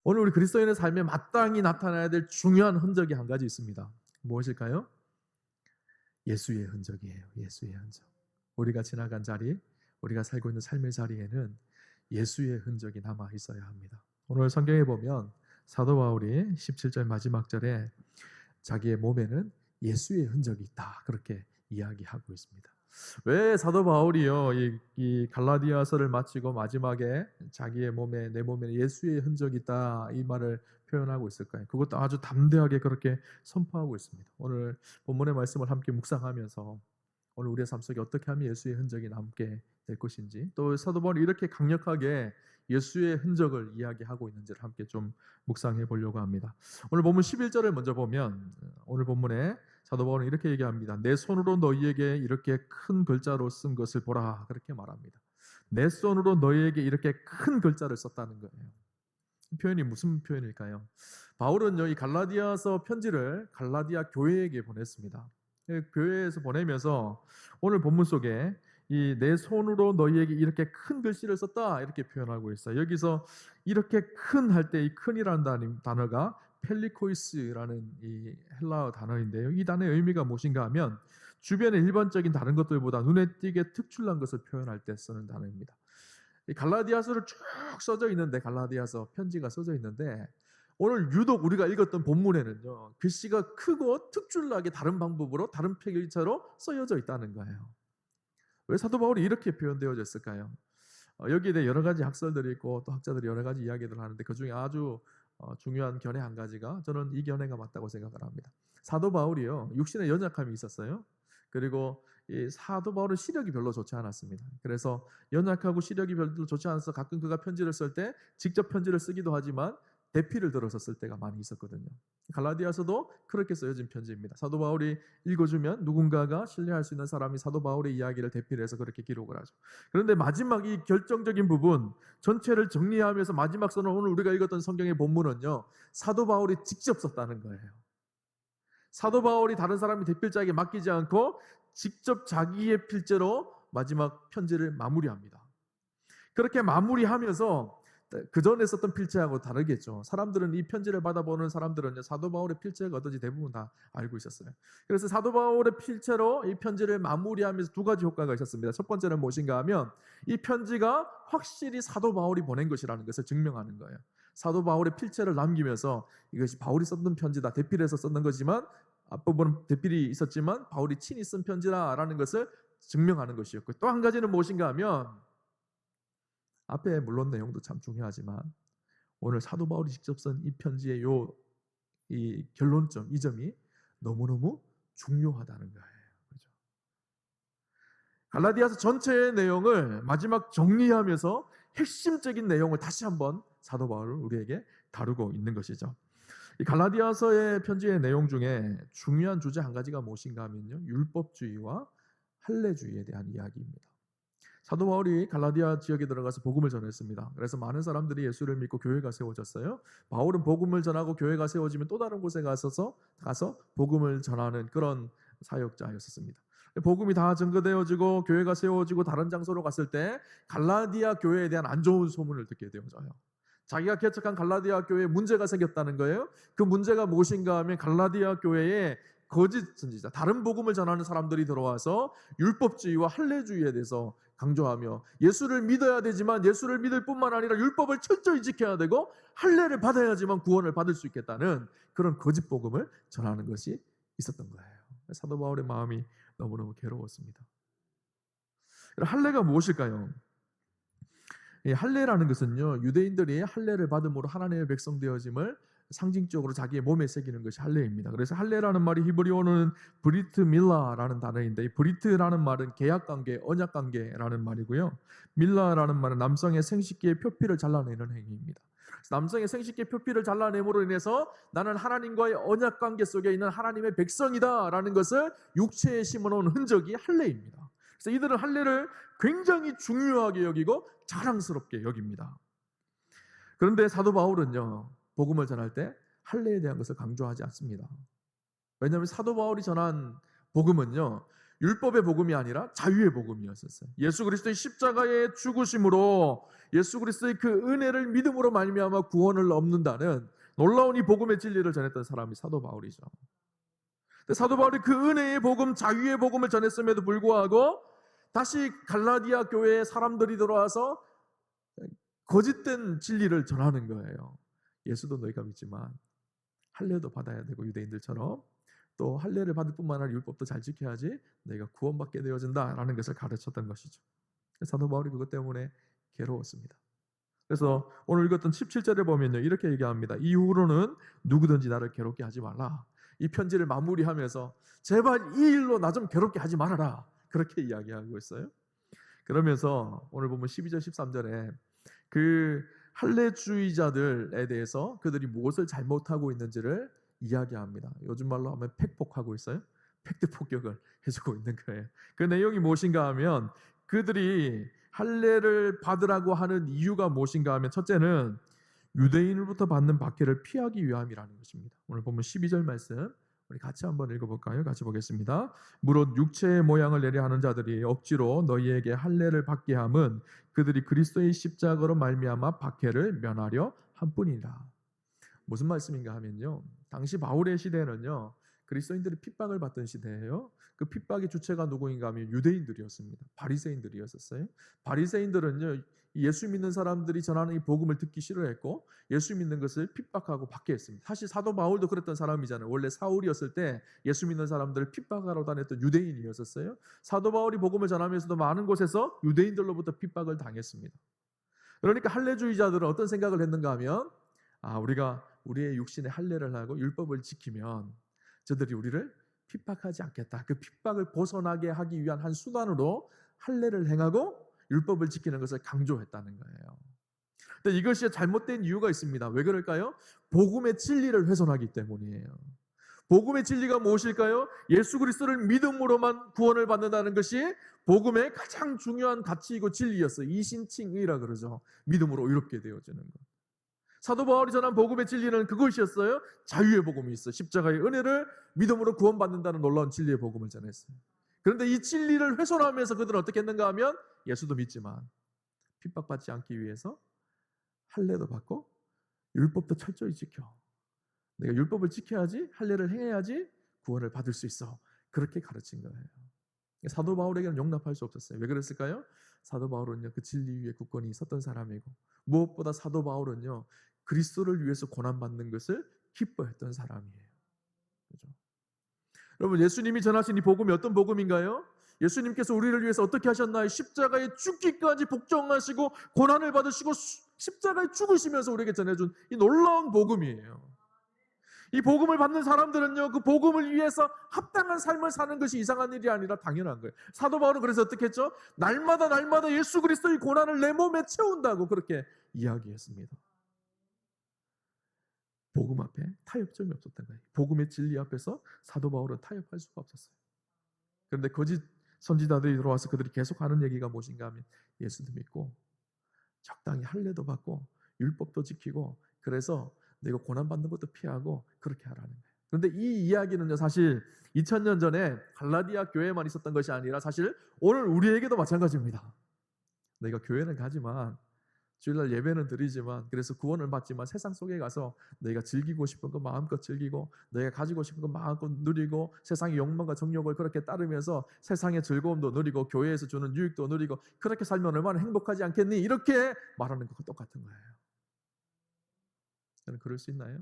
오늘 우리 그리스도인의 삶에 마땅히 나타나야 될 중요한 흔적이 한 가지 있습니다. 무엇일까요? 예수의 흔적이에요. 예수의 흔적. 우리가 지나간 자리, 우리가 살고 있는 삶의 자리에는 예수의 흔적이 남아 있어야 합니다. 오늘 성경에 보면 사도 바울이 17절 마지막 절에 자기의 몸에는 예수의 흔적이 있다, 그렇게 이야기하고 있습니다. 왜 사도 바울이요 이 갈라디아서를 마치고 마지막에 자기의 몸에, 내 몸에 예수의 흔적이 있다, 이 말을 표현하고 있을까요? 그것도 아주 담대하게 그렇게 선포하고 있습니다. 오늘 본문의 말씀을 함께 묵상하면서 오늘 우리의 삶 속에 어떻게 하면 예수의 흔적이 남게 될 것인지, 또 사도 바울이 이렇게 강력하게 예수의 흔적을 이야기하고 있는지를 함께 좀 묵상해 보려고 합니다. 오늘 본문 11절을 먼저 보면, 오늘 본문에 사도 바울은 이렇게 얘기합니다. 내 손으로 너희에게 이렇게 큰 글자로 쓴 것을 보라, 그렇게 말합니다. 내 손으로 너희에게 이렇게 큰 글자를 썼다는 거예요. 이 표현이 무슨 표현일까요? 바울은요, 이 갈라디아서 편지를 갈라디아 교회에게 보냈습니다. 교회에서 보내면서 오늘 본문 속에 이 내 손으로 너희에게 이렇게 큰 글씨를 썼다, 이렇게 표현하고 있어요. 여기서 이렇게 큰 할 때 이 큰이라는 단어가 펠리코이스라는 이 헬라어 단어인데요. 이 단어의 의미가 무엇인가 하면 주변의 일반적인 다른 것들보다 눈에 띄게 특출난 것을 표현할 때 쓰는 단어입니다. 이 갈라디아서를 쭉 써져 있는데, 갈라디아서 편지가 써져 있는데, 오늘 유독 우리가 읽었던 본문에는요, 글씨가 크고 특출나게 다른 방법으로, 다른 필체로 쓰여져 있다는 거예요. 왜 사도 바울이 이렇게 표현되어졌을까요? 여기에 대해 여러 가지 학설들이 있고 또 학자들이 여러 가지 이야기들을 하는데, 그 중에 아주 중요한 견해 한 가지가, 저는 이 견해가 맞다고 생각을 합니다. 사도 바울이요, 육신의 연약함이 있었어요. 그리고 이 사도 바울은 시력이 별로 좋지 않았습니다. 그래서 연약하고 시력이 별로 좋지 않아서 가끔 그가 편지를 쓸 때 직접 편지를 쓰기도 하지만 대피를 들어서 쓸 때가 많이 있었거든요. 갈라디아서도 그렇게 쓰여진 편지입니다. 사도 바울이 읽어주면 누군가가 신뢰할 수 있는 사람이 사도 바울의 이야기를 대피를 해서 그렇게 기록을 하죠. 그런데 마지막 이 결정적인 부분 전체를 정리하면서 마지막 써는 오늘 우리가 읽었던 성경의 본문은요, 사도 바울이 직접 썼다는 거예요. 사도 바울이 다른 사람이 대필자에게 맡기지 않고 직접 자기의 필제로 마지막 편지를 마무리합니다. 그렇게 마무리하면서 그 전에 썼던 필체하고 다르겠죠. 사람들은 이 편지를 받아보는 사람들은 사도 바울의 필체가 어떤지 대부분 다 알고 있었어요. 그래서 사도 바울의 필체로 이 편지를 마무리하면서 두 가지 효과가 있었습니다. 첫 번째는 무엇인가 하면 이 편지가 확실히 사도 바울이 보낸 것이라는 것을 증명하는 거예요. 사도 바울의 필체를 남기면서 이것이 바울이 썼던 편지다, 대필해서 썼던 거지만 앞부분은 대필이 있었지만 바울이 친히 쓴 편지다라는 것을 증명하는 것이었고, 또 한 가지는 무엇인가 하면, 앞에 물론 내용도 참 중요하지만 오늘 사도 바울이 직접 쓴 이 편지의 이 결론점, 이 점이 너무너무 중요하다는 거예요. 그렇죠? 갈라디아서 전체의 내용을 마지막 정리하면서 핵심적인 내용을 다시 한번 사도 바울은 우리에게 다루고 있는 것이죠. 이 갈라디아서의 편지의 내용 중에 중요한 주제 한 가지가 무엇인가 하면요, 율법주의와 할례주의에 대한 이야기입니다. 사도 바울이 갈라디아 지역에 들어가서 복음을 전했습니다. 그래서 많은 사람들이 예수를 믿고 교회가 세워졌어요. 바울은 복음을 전하고 교회가 세워지면 또 다른 곳에 가서 복음을 전하는 그런 사역자였습니다. 복음이 다 증거되어지고 교회가 세워지고 다른 장소로 갔을 때 갈라디아 교회에 대한 안 좋은 소문을 듣게 되어져요. 자기가 개척한 갈라디아 교회에 문제가 생겼다는 거예요. 그 문제가 무엇인가 하면 갈라디아 교회에 거짓 선지자, 다른 복음을 전하는 사람들이 들어와서 율법주의와 할례주의에 대해서 강조하며 예수를 믿어야 되지만 예수를 믿을 뿐만 아니라 율법을 철저히 지켜야 되고 할례를 받아야지만 구원을 받을 수 있겠다는 그런 거짓 복음을 전하는 것이 있었던 거예요. 사도 바울의 마음이 너무너무 괴로웠습니다. 할례가 무엇일까요? 할례라는 것은요, 유대인들이 할례를 받음으로 하나님의 백성 되어짐을 상징적으로 자기의 몸에 새기는 것이 할례입니다. 그래서 할례라는 말이 히브리어는 브리트 밀라라는 단어인데, 이 브리트라는 말은 계약관계, 언약관계라는 말이고요, 밀라라는 말은 남성의 생식기의 표피를 잘라내는 행위입니다. 남성의 생식기의 표피를 잘라냄으로 인해서 나는 하나님과의 언약관계 속에 있는 하나님의 백성이다라는 것을 육체에 심어놓은 흔적이 할례입니다. 그래서 이들은 할례를 굉장히 중요하게 여기고 자랑스럽게 여깁니다. 그런데 사도 바울은요, 복음을 전할 때 할례에 대한 것을 강조하지 않습니다. 왜냐하면 사도 바울이 전한 복음은요, 율법의 복음이 아니라 자유의 복음이었었어요. 예수 그리스도의 십자가의 죽으심으로 예수 그리스도의 그 은혜를 믿음으로 말미암아 구원을 얻는다는 놀라운 이 복음의 진리를 전했던 사람이 사도 바울이죠. 근데 사도 바울이 그 은혜의 복음, 자유의 복음을 전했음에도 불구하고 다시 갈라디아 교회에 사람들이 들어와서 거짓된 진리를 전하는 거예요. 예수도 너희가 믿지만 할례도 받아야 되고 유대인들처럼 또 할례를 받을 뿐만 아니라 율법도 잘 지켜야지 너희가 구원받게 되어진다라는 것을 가르쳤던 것이죠. 사도 바울이 그것 때문에 괴로웠습니다. 그래서 오늘 읽었던 17절에 보면요, 이렇게 얘기합니다. 이후로는 누구든지 나를 괴롭게 하지 말라. 이 편지를 마무리하면서 제발 이 일로 나 좀 괴롭게 하지 말아라, 그렇게 이야기하고 있어요. 그러면서 오늘 보면 12절 13절에 그 할례주의자들에 대해서 그들이 무엇을 잘못하고 있는지를 이야기합니다. 요즘 말로 하면 팩폭하고 있어요. 팩트 폭격을 해주고 있는 거예요. 그 내용이 무엇인가 하면 그들이 할례를 받으라고 하는 이유가 무엇인가 하면 첫째는 유대인으로부터 받는 박해를 피하기 위함이라는 것입니다. 오늘 보면 12절 말씀 우리 같이 한번 읽어볼까요? 같이 보겠습니다. 무릇 육체의 모양을 내려 하는 자들이 억지로 너희에게 할례를 받게 함은 그들이 그리스도의 십자가로 말미암아 박해를 면하려 함뿐이라. 무슨 말씀인가 하면요, 당시 바울의 시대는요 그리스도인들이 핍박을 받던 시대예요. 그 핍박의 주체가 누구인가 하면 유대인들이었습니다. 바리새인들이었어요. 바리새인들은요 예수 믿는 사람들이 전하는 이 복음을 듣기 싫어했고 예수 믿는 것을 핍박하고 박해했습니다. 사실 사도 바울도 그랬던 사람이잖아요. 원래 사울이었을 때 예수 믿는 사람들을 핍박하러 다녔던 유대인이었었어요. 사도 바울이 복음을 전하면서도 많은 곳에서 유대인들로부터 핍박을 당했습니다. 그러니까 할례주의자들은 어떤 생각을 했는가 하면 우리가 우리의 육신의 할례를 하고 율법을 지키면 저들이 우리를 핍박하지 않겠다. 그 핍박을 벗어나게 하기 위한 한 수단으로 할례를 행하고 율법을 지키는 것을 강조했다는 거예요. 근데 이것이 잘못된 이유가 있습니다. 왜 그럴까요? 복음의 진리를 훼손하기 때문이에요. 복음의 진리가 무엇일까요? 예수 그리스도를 믿음으로만 구원을 받는다는 것이 복음의 가장 중요한 가치이고 진리였어요. 이신칭의라 그러죠. 믿음으로 의롭게 되어지는 것. 사도 바울이 전한 복음의 진리는 그것이었어요. 자유의 복음이 있어요. 십자가의 은혜를 믿음으로 구원받는다는 놀라운 진리의 복음을 전했어요. 그런데 이 진리를 훼손하면서 그들은 어떻게 했는가 하면 예수도 믿지만 핍박받지 않기 위해서 할례도 받고 율법도 철저히 지켜. 내가 율법을 지켜야지, 할례를 행해야지 구원을 받을 수 있어. 그렇게 가르친 거예요. 사도 바울에게는 용납할 수 없었어요. 왜 그랬을까요? 사도 바울은요 그 진리 위에 굳건히 섰던 사람이고 무엇보다 사도 바울은요 그리스도를 위해서 고난받는 것을 기뻐했던 사람이에요. 그렇죠? 여러분, 예수님이 전하신 이 복음이 어떤 복음인가요? 예수님께서 우리를 위해서 어떻게 하셨나요? 십자가에 죽기까지 복종하시고 고난을 받으시고 십자가에 죽으시면서 우리에게 전해준 이 놀라운 복음이에요. 이 복음을 받는 사람들은요 그 복음을 위해서 합당한 삶을 사는 것이 이상한 일이 아니라 당연한 거예요. 사도 바울은 그래서 어떻게 했죠? 날마다 예수 그리스도의 고난을 내 몸에 채운다고 그렇게 이야기했습니다. 복음 앞에 타협점이 없었던 거예요. 복음의 진리 앞에서 사도 바울은 타협할 수가 없었어요. 그런데 거짓 선지자들이 들어와서 그들이 계속 하는 얘기가 무엇인가 하면 예수도 믿고 적당히 할례도 받고 율법도 지키고 그래서 내가 고난받는 것도 피하고 그렇게 하라는 거예요. 그런데 이 이야기는요 사실 2000년 전에 갈라디아 교회에만 있었던 것이 아니라 사실 오늘 우리에게도 마찬가지입니다. 내가 교회는 가지만 주일날 예배는 드리지만 그래서 구원을 받지만 세상 속에 가서 내가 즐기고 싶은 거 마음껏 즐기고 내가 가지고 싶은 거 마음껏 누리고 세상의 욕망과 정욕을 그렇게 따르면서 세상의 즐거움도 누리고 교회에서 주는 유익도 누리고 그렇게 살면 얼마나 행복하지 않겠니? 이렇게 말하는 것과 똑같은 거예요. 저는 그럴 수 있나요?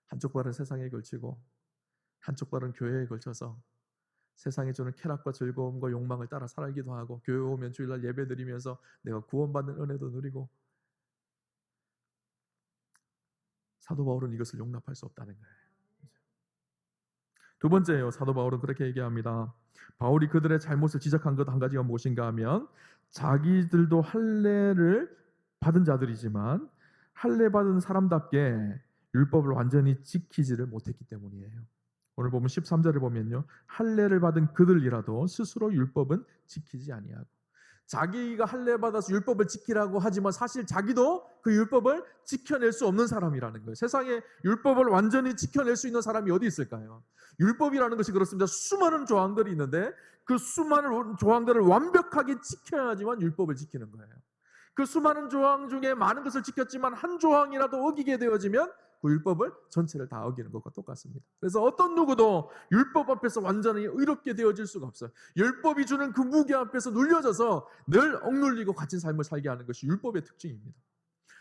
한쪽 발은 세상에 걸치고 한쪽 발은 교회에 걸쳐서 세상에 주는 쾌락과 즐거움과 욕망을 따라 살기도 하고 교회 오면 주일날 예배 드리면서 내가 구원받는 은혜도 누리고 사도 바울은 이것을 용납할 수 없다는 거예요. 두 번째요. 사도 바울은 그렇게 얘기합니다. 바울이 그들의 잘못을 지적한 것 한 가지가 무엇인가 하면 자기들도 할례를 받은 자들이지만 할례 받은 사람답게 율법을 완전히 지키지를 못했기 때문이에요. 오늘 보면 13절을 보면요. 할례를 받은 그들이라도 스스로 율법은 지키지 아니하고 자기가 할례 받아서 율법을 지키라고 하지만 사실 자기도 그 율법을 지켜낼 수 없는 사람이라는 거예요. 세상에 율법을 완전히 지켜낼 수 있는 사람이 어디 있을까요? 율법이라는 것이 그렇습니다. 수많은 조항들이 있는데 그 수많은 조항들을 완벽하게 지켜야지만 율법을 지키는 거예요. 그 수많은 조항 중에 많은 것을 지켰지만 한 조항이라도 어기게 되어지면 그 율법을 전체를 다 어기는 것과 똑같습니다. 그래서 어떤 누구도 율법 앞에서 완전히 의롭게 되어질 수가 없어요. 율법이 주는 그 무게 앞에서 눌려져서 늘 억눌리고 갇힌 삶을 살게 하는 것이 율법의 특징입니다.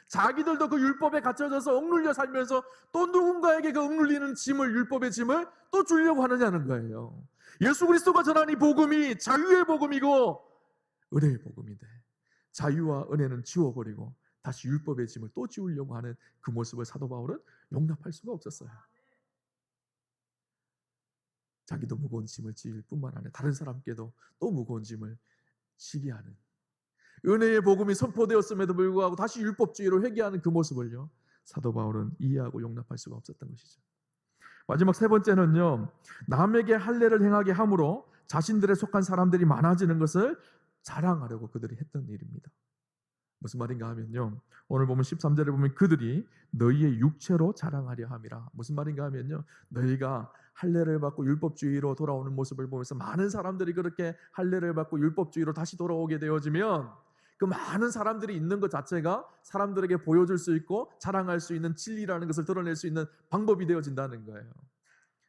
자기들도 그 율법에 갇혀져서 억눌려 살면서 또 누군가에게 그 억눌리는 짐을, 율법의 짐을 또 주려고 하느냐는 거예요. 예수 그리스도가 전한 이 복음이 자유의 복음이고 은혜의 복음인데 자유와 은혜는 지워버리고 다시 율법의 짐을 또 지우려고 하는 그 모습을 사도 바울은 용납할 수가 없었어요. 자기도 무거운 짐을 지을 뿐만 아니라 다른 사람께도 또 무거운 짐을 지게 하는, 은혜의 복음이 선포되었음에도 불구하고 다시 율법주의로 회귀하는 그 모습을요, 사도 바울은 이해하고 용납할 수가 없었던 것이죠. 마지막 세 번째는요, 남에게 할례를 행하게 함으로 자신들에 속한 사람들이 많아지는 것을 자랑하려고 그들이 했던 일입니다. 무슨 말인가 하면요, 오늘 보면 13절에 보면 그들이 너희의 육체로 자랑하려 함이라. 무슨 말인가 하면요, 너희가 할례를 받고 율법주의로 돌아오는 모습을 보면서 많은 사람들이 그렇게 할례를 받고 율법주의로 다시 돌아오게 되어지면 그 많은 사람들이 있는 것 자체가 사람들에게 보여줄 수 있고 자랑할 수 있는 진리라는 것을 드러낼 수 있는 방법이 되어진다는 거예요.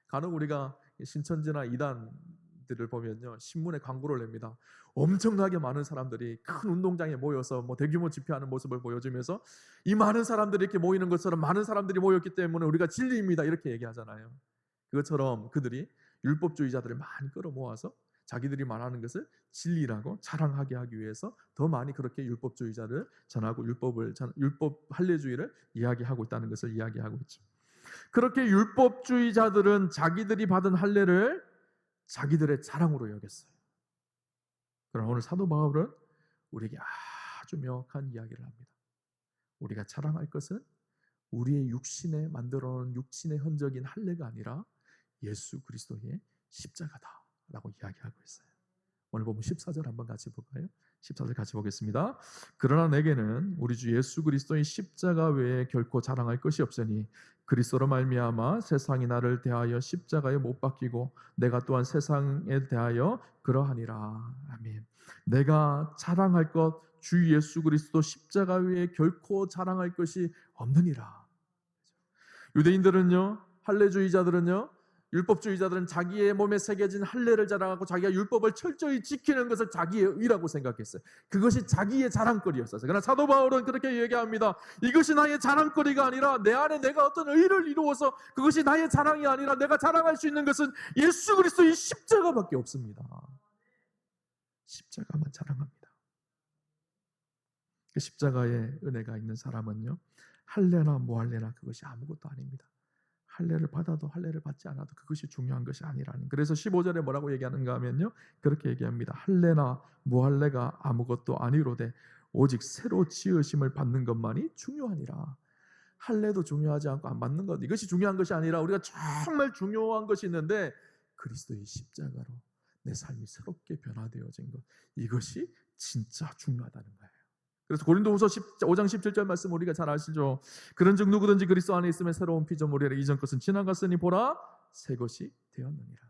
간혹 우리가 신천지나 이단들을 보면요, 신문에 광고를 냅니다. 엄청나게 많은 사람들이 큰 운동장에 모여서 대규모 집회하는 모습을 보여주면서 이 많은 사람들이 이렇게 모이는 것처럼 많은 사람들이 모였기 때문에 우리가 진리입니다 이렇게 얘기하잖아요. 그것처럼 그들이 율법주의자들을 많이 끌어모아서 자기들이 말하는 것을 진리라고 자랑하게 하기 위해서 더 많이 그렇게 율법주의자를 전하고 율법 할례주의를 이야기하고 있다는 것을 이야기하고 있죠. 그렇게 율법주의자들은 자기들이 받은 할례를 자기들의 자랑으로 여겼어요. 그러나 오늘 사도 바울은 우리에게 아주 명확한 이야기를 합니다. 우리가 자랑할 것은 우리의 육신에 만들어놓은 육신의 흔적인 할례가 아니라 예수 그리스도의 십자가다라고 이야기하고 있어요. 오늘 보면 14절 한번 같이 볼까요? 14절 같이 보겠습니다. 그러나 내게는 우리 주 예수 그리스도의 십자가 외에 결코 자랑할 것이 없으니 그리스도로 말미암아 세상이 나를 대하여 십자가에 못 박히고 내가 또한 세상에 대하여 그러하니라. 아멘. 내가 자랑할 것 주 예수 그리스도 십자가 외에 결코 자랑할 것이 없느니라. 유대인들은요, 할례주의자들은요, 율법주의자들은 자기의 몸에 새겨진 할례를 자랑하고 자기가 율법을 철저히 지키는 것을 자기의 의라고 생각했어요. 그것이 자기의 자랑거리였어요. 그러나 사도 바울은 그렇게 얘기합니다. 이것이 나의 자랑거리가 아니라 내 안에 내가 어떤 의를 이루어서 그것이 나의 자랑이 아니라 내가 자랑할 수 있는 것은 예수 그리스도의 십자가밖에 없습니다. 십자가만 자랑합니다. 그 십자가의 은혜가 있는 사람은요, 할례나 무할례나 그것이 아무것도 아닙니다. 할례를 받아도 할례를 받지 않아도 그것이 중요한 것이 아니라는. 그래서 15절에 뭐라고 얘기하는가 하면요, 그렇게 얘기합니다. 할례나 무할례가 아무것도 아니로되 오직 새로 지으심을 받는 것만이 중요하니라. 할례도 중요하지 않고 안 받는 것, 이것이 중요한 것이 아니라 우리가 정말 중요한 것이 있는데 그리스도의 십자가로 내 삶이 새롭게 변화되어진 것, 이것이 진짜 중요하다는 거예요. 그래서 고린도후서 5장 17절 말씀 우리가 잘 아시죠? 그런즉 누구든지 그리스도 안에 있으면 새로운 피조물이라. 이전 것은 지나갔으니 보라 새 것이 되었느니라.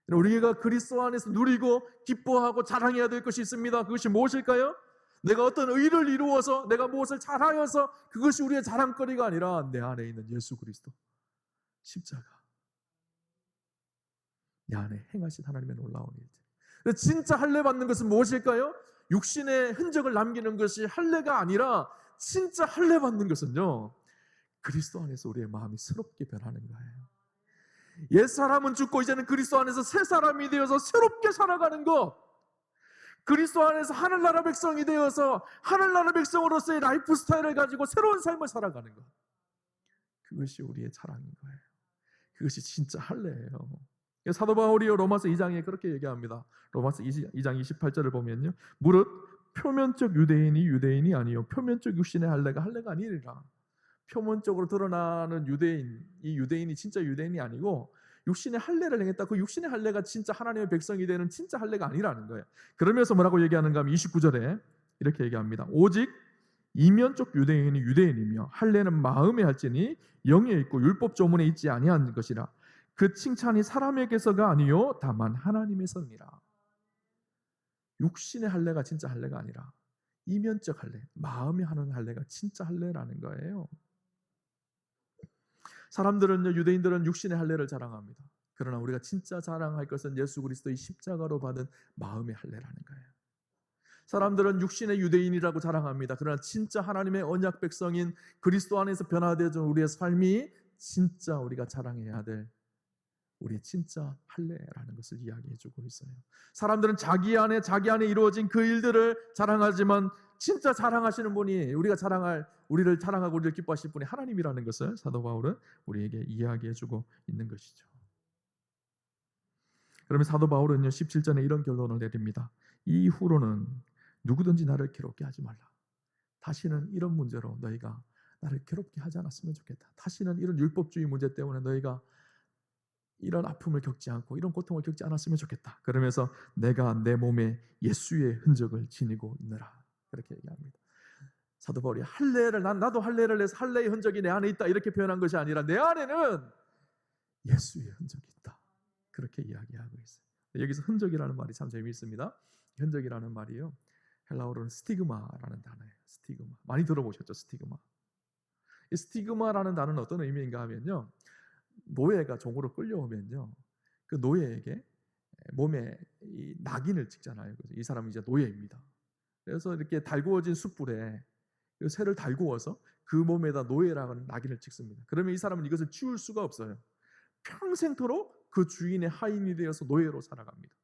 우리가 그리스도 안에서 누리고 기뻐하고 자랑해야 될 것이 있습니다. 그것이 무엇일까요? 내가 어떤 의를 이루어서 내가 무엇을 잘하여서 그것이 우리의 자랑거리가 아니라 내 안에 있는 예수 그리스도 십자가, 내 안에 행하신 하나님의 놀라운 일들. 진짜 할례 받는 것은 무엇일까요? 육신의 흔적을 남기는 것이 할례가 아니라 진짜 할례 받는 것은요, 그리스도 안에서 우리의 마음이 새롭게 변하는 거예요. 옛사람은 죽고 이제는 그리스도 안에서 새 사람이 되어서 새롭게 살아가는 것, 그리스도 안에서 하늘나라 백성이 되어서 하늘나라 백성으로서의 라이프 스타일을 가지고 새로운 삶을 살아가는 것, 그것이 우리의 자랑인 거예요. 그것이 진짜 할례예요. 사도 바울이 로마서 2장에 그렇게 얘기합니다. 로마서 2장 28절을 보면요, 무릇 표면적 유대인이 아니요 표면적 육신의 할례가 할례가 아니리라. 표면적으로 드러나는 유대인, 이 유대인이 진짜 유대인이 아니고 육신의 할례를 행했다. 그 육신의 할례가 진짜 하나님의 백성이 되는 진짜 할례가 아니라는 거예요. 그러면서 뭐라고 얘기하는가 하면 29절에 이렇게 얘기합니다. 오직 이면적 유대인이 유대인이며 할례는 마음에 할지니 영에 있고 율법 조문에 있지 아니한 것이라. 그 칭찬이 사람에게서가 아니요 다만 하나님에서니라. 육신의 할례가 진짜 할례가 아니라 이면적 할례, 마음이 하는 할례가 진짜 할례라는 거예요. 사람들은요, 유대인들은 육신의 할례를 자랑합니다. 그러나 우리가 진짜 자랑할 것은 예수 그리스도의 십자가로 받은 마음의 할례라는 거예요. 사람들은 육신의 유대인이라고 자랑합니다. 그러나 진짜 하나님의 언약 백성인 그리스도 안에서 변화되어진 우리의 삶이 진짜 우리가 자랑해야 될 우리 진짜 할례라는 것을 이야기해주고 있어요. 사람들은 자기 안에 이루어진 그 일들을 자랑하지만 진짜 자랑하시는 분이 우리를 자랑하고 우리를 기뻐하실 분이 하나님이라는 것을 사도 바울은 우리에게 이야기해주고 있는 것이죠. 그러면 사도 바울은요 17절에 이런 결론을 내립니다. 이후로는 누구든지 나를 괴롭게 하지 말라. 다시는 이런 문제로 너희가 나를 괴롭게 하지 않았으면 좋겠다. 다시는 이런 율법주의 문제 때문에 너희가 이런 아픔을 겪지 않고 이런 고통을 겪지 않았으면 좋겠다. 그러면서 내가 내 몸에 예수의 흔적을 지니고 있느라 그렇게 얘기합니다. 사도 바울이 할례를 나도 할례를 해서 할례의 흔적이 내 안에 있다 이렇게 표현한 것이 아니라 내 안에는 예수의 흔적이 있다. 그렇게 이야기하고 있어요. 여기서 흔적이라는 말이 참 재미있습니다. 흔적이라는 말이요. 헬라어로는 스티그마라는 단어예요. 스티그마. 많이 들어보셨죠? 스티그마. 이 스티그마라는 단어는 어떤 의미인가 하면요. 노예가 종으로 끌려오면요. 그 노예에게 몸에 이 낙인을 찍잖아요. 이 사람은 이제 노예입니다. 그래서 이렇게 달구어진 숯불에 그 쇠를 달구어서 그 몸에다 노예라는 낙인을 찍습니다. 그러면 이 사람은 이것을 치울 수가 없어요. 평생토록 그 주인의 하인이 되어서 노예로 살아갑니다.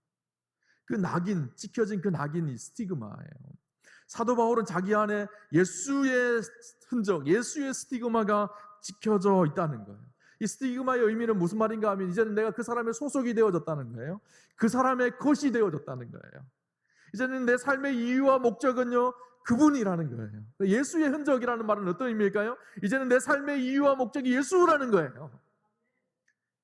그 낙인, 찍혀진 그 낙인이 스티그마예요. 사도 바울은 자기 안에 예수의 흔적, 예수의 스티그마가 찍혀져 있다는 거예요. 이 스티그마의 의미는 무슨 말인가 하면 이제는 내가 그 사람의 소속이 되어졌다는 거예요. 그 사람의 것이 되어졌다는 거예요. 이제는 내 삶의 이유와 목적은요 그분이라는 거예요. 예수의 흔적이라는 말은 어떤 의미일까요? 이제는 내 삶의 이유와 목적이 예수라는 거예요.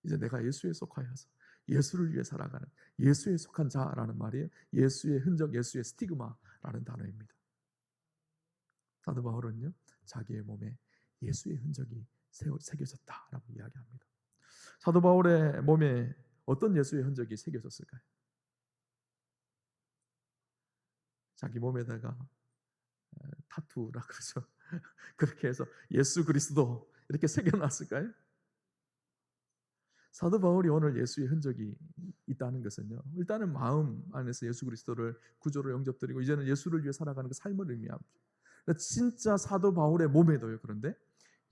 이제 내가 예수에 속하여서 예수를 위해 살아가는 예수에 속한 자라는 말이에요. 예수의 흔적, 예수의 스티그마라는 단어입니다. 사도 바울은요 자기의 몸에 예수의 흔적이 새겨졌다라고 이야기합니다. 사도 바울의 몸에 어떤 예수의 흔적이 새겨졌을까요? 자기 몸에다가 타투라 그러죠. 그렇게 해서 예수 그리스도 이렇게 새겨놨을까요? 사도 바울이 오늘 예수의 흔적이 있다는 것은요 일단은 마음 안에서 예수 그리스도를 구조로 영접드리고 이제는 예수를 위해 살아가는 그 삶을 의미합니다. 진짜 사도 바울의 몸에도요 그런데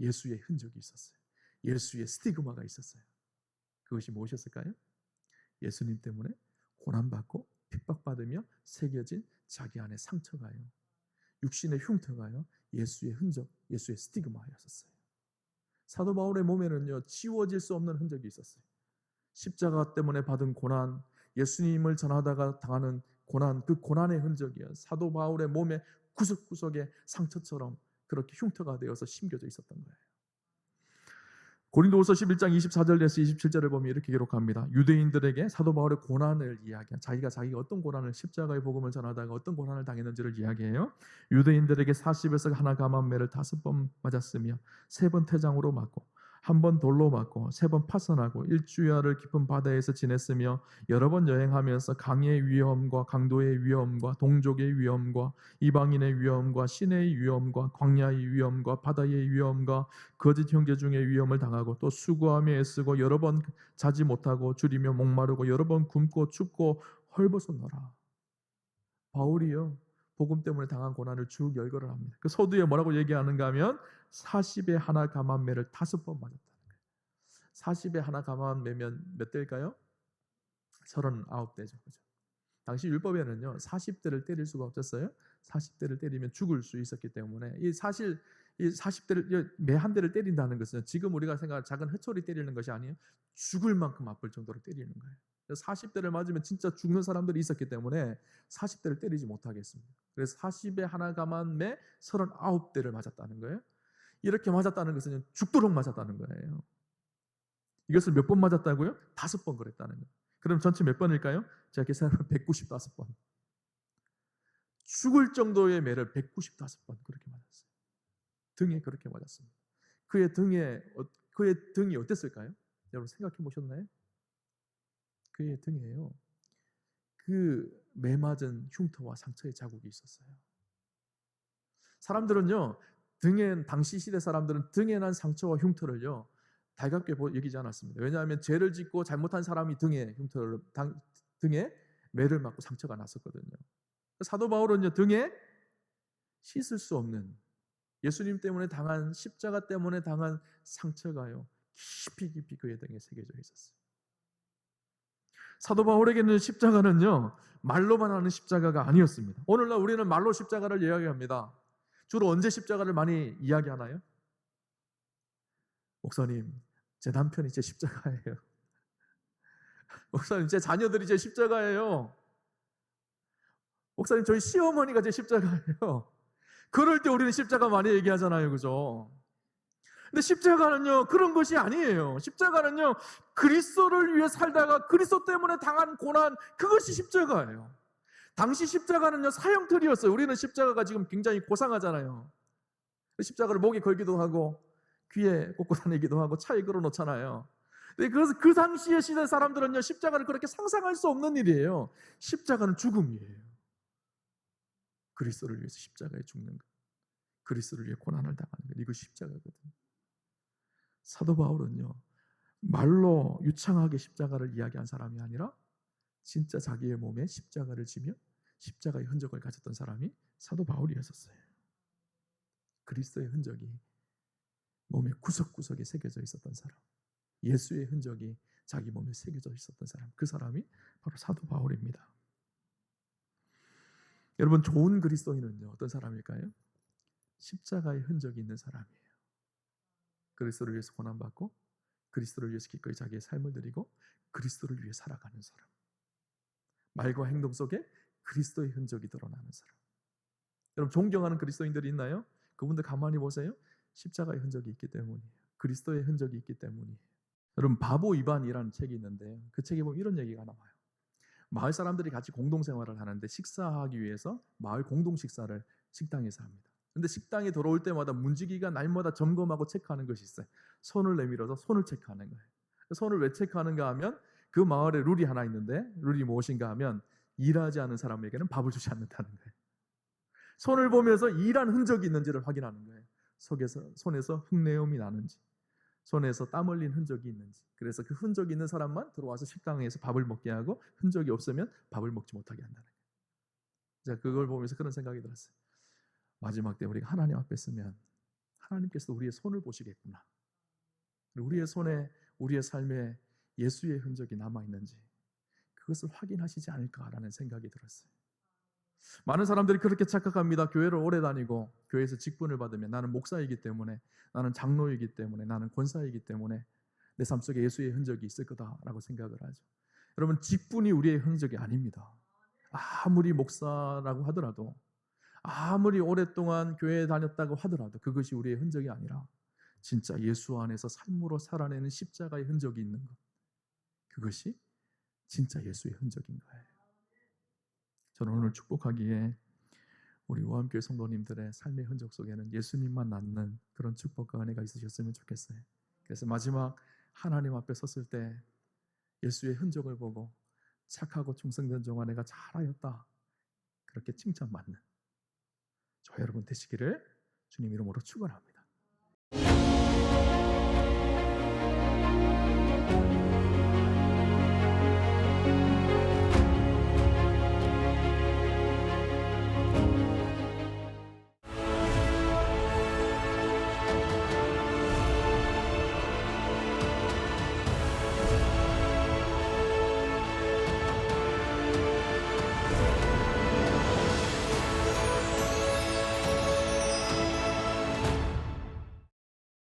예수의 흔적이 있었어요. 예수의 스티그마가 있었어요. 그것이 무엇이었을까요? 예수님 때문에 고난받고 핍박받으며 새겨진 자기 안의 상처가요 육신의 흉터가요 예수의 흔적, 예수의 스티그마였었어요. 사도 바울의 몸에는요 지워질 수 없는 흔적이 있었어요. 십자가 때문에 받은 고난, 예수님을 전하다가 당하는 고난, 그 고난의 흔적이요 사도 바울의 몸의 구석구석에 상처처럼 그렇게 흉터가 되어서 심겨져 있었던 거예요. 고린도후서 11장 24절에서 27절을 보면 이렇게 기록합니다. 유대인들에게 사도 바울의 고난을 이야기한 자기가 어떤 고난을 십자가의 복음을 전하다가 어떤 고난을 당했는지를 이야기해요. 유대인들에게 40에서 하나 감한매를 5번 맞았으며 3번 태장으로 맞고 1번 돌로 맞고 3번 파선하고 일주야를 깊은 바다에서 지냈으며 여러 번 여행하면서 강의 위험과 강도의 위험과 동족의 위험과 이방인의 위험과 신의 위험과 광야의 위험과 바다의 위험과 거짓 형제 중의 위험을 당하고 또 수고하며 애쓰고 여러 번 자지 못하고 줄이며 목마르고 여러 번 굶고 춥고 헐벗었노라. 바울이요 복음 때문에 당한 고난을 쭉 열거를 합니다. 그 서두에 뭐라고 얘기하는가 하면 40에 하나 감한매를 5번 맞았다는 거예요. 40에 하나 감한매면 몇 대일까요? 39대죠. 그죠? 당시 율법에는요 40대를 때릴 수가 없었어요. 40대를 때리면 죽을 수 있었기 때문에 이 40대를 매 한 대를 때린다는 것은 지금 우리가 생각하는 작은 해초리 때리는 것이 아니에요. 죽을 만큼 아플 정도로 때리는 거예요. 40대를 맞으면 진짜 죽는 사람들이 있었기 때문에 40대를 때리지 못하겠습니다. 그래서 40에 하나 감한매 39대를 맞았다는 거예요. 이렇게 맞았다는 것은 죽도록 맞았다는 거예요. 이것을 몇 번 맞았다고요? 5번 그랬다는 거예요. 그럼 전체 몇 번일까요? 제가 계산하면 195번. 죽을 정도의 매를 195번 그렇게 맞았어요. 등에 그렇게 맞았습니다. 그의 등이 어땠을까요? 여러분 생각해 보셨나요? 그의 등에요, 그 매 맞은 흉터와 상처의 자국이 있었어요. 사람들은요, 당시 시대 사람들은 등에 난 상처와 흉터를요 달갑게 여기지 않았습니다. 왜냐하면 죄를 짓고 잘못한 사람이 등에 매를 맞고 상처가 났었거든요. 사도 바울은요, 등에 씻을 수 없는, 예수님 때문에 당한, 십자가 때문에 당한 상처가요 깊이 그의 등에 새겨져 있었어요. 사도 바울에게는 십자가는요 말로만 하는 십자가가 아니었습니다. 오늘날 우리는 말로 십자가를 이야기합니다. 주로 언제 십자가를 많이 이야기하나요? 목사님, 제 남편이 제 십자가예요. 목사님, 제 자녀들이 제 십자가예요. 목사님, 저희 시어머니가 제 십자가예요. 그럴 때 우리는 십자가 많이 얘기하잖아요, 그죠? 근데 십자가는요 그런 것이 아니에요. 십자가는요 그리스도를 위해 살다가 그리스도 때문에 당한 고난, 그것이 십자가예요. 당시 십자가는요 사형틀이었어요. 우리는 십자가가 지금 굉장히 고상하잖아요. 십자가를 목에 걸기도 하고 귀에 꽂고 다니기도 하고 차에 걸어놓잖아요. 그래서 그 당시의 시대 사람들은요 십자가를 그렇게 상상할 수 없는 일이에요. 십자가는 죽음이에요. 그리스도를 위해서 십자가에 죽는 것, 그리스도를 위해 고난을 당하는 것, 이것이 십자가거든요. 사도 바울은요 말로 유창하게 십자가를 이야기한 사람이 아니라 진짜 자기의 몸에 십자가를 지며 십자가의 흔적을 가졌던 사람이 사도 바울이었었어요. 그리스도의 흔적이 몸의 구석구석에 새겨져 있었던 사람, 예수의 흔적이 자기 몸에 새겨져 있었던 사람, 그 사람이 바로 사도 바울입니다. 여러분, 좋은 그리스도인은요 어떤 사람일까요? 십자가의 흔적이 있는 사람이에요. 그리스도를 위해서 고난받고 그리스도를 위해서 기꺼이 자기의 삶을 드리고 그리스도를 위해 살아가는 사람, 말과 행동 속에 그리스도의 흔적이 드러나는 사람. 여러분, 존경하는 그리스도인들이 있나요? 그분들 가만히 보세요. 십자가의 흔적이 있기 때문이에요. 그리스도의 흔적이 있기 때문이에요. 여러분, 바보 이반이라는 책이 있는데요, 그 책에 보면 이런 얘기가 나와요. 마을 사람들이 같이 공동생활을 하는데 식사하기 위해서 마을 공동 식사를 식당에서 합니다. 근데 식당에 들어올 때마다 문지기가 날마다 점검하고 체크하는 것이 있어요. 손을 내밀어서 손을 체크하는 거예요. 손을 왜 체크하는가 하면 그 마을에 룰이 하나 있는데, 룰이 무엇인가 하면 일하지 않는 사람에게는 밥을 주지 않는다는 거예요. 손을 보면서 일한 흔적이 있는지를 확인하는 거예요. 손에서 흙내음이 나는지, 손에서 땀 흘린 흔적이 있는지. 그래서 그 흔적이 있는 사람만 들어와서 식당에서 밥을 먹게 하고, 흔적이 없으면 밥을 먹지 못하게 한다는 거예요. 제가 그걸 보면서 그런 생각이 들었어요. 마지막 때 우리가 하나님 앞에 서면 하나님께서 우리의 손을 보시겠구나. 우리의 손에, 우리의 삶에 예수의 흔적이 남아있는지 그것을 확인하시지 않을까라는 생각이 들었어요. 많은 사람들이 그렇게 착각합니다. 교회를 오래 다니고 교회에서 직분을 받으면 나는 목사이기 때문에, 나는 장로이기 때문에, 나는 권사이기 때문에 내 삶 속에 예수의 흔적이 있을 거다라고 생각을 하죠. 여러분, 직분이 우리의 흔적이 아닙니다. 아무리 목사라고 하더라도, 아무리 오랫동안 교회에 다녔다고 하더라도 그것이 우리의 흔적이 아니라 진짜 예수 안에서 삶으로 살아내는 십자가의 흔적이 있는 것, 그것이 진짜 예수의 흔적인 거예요. 저는 오늘 축복하기에 우리 우암교회 성도님들의 삶의 흔적 속에는 예수님만 낳는 그런 축복과 은혜가 있으셨으면 좋겠어요. 그래서 마지막 하나님 앞에 섰을 때 예수의 흔적을 보고 착하고 충성된 종아 내가 잘하였다, 그렇게 칭찬받는 저 여러분 되시기를 주님 이름으로 축원합니다.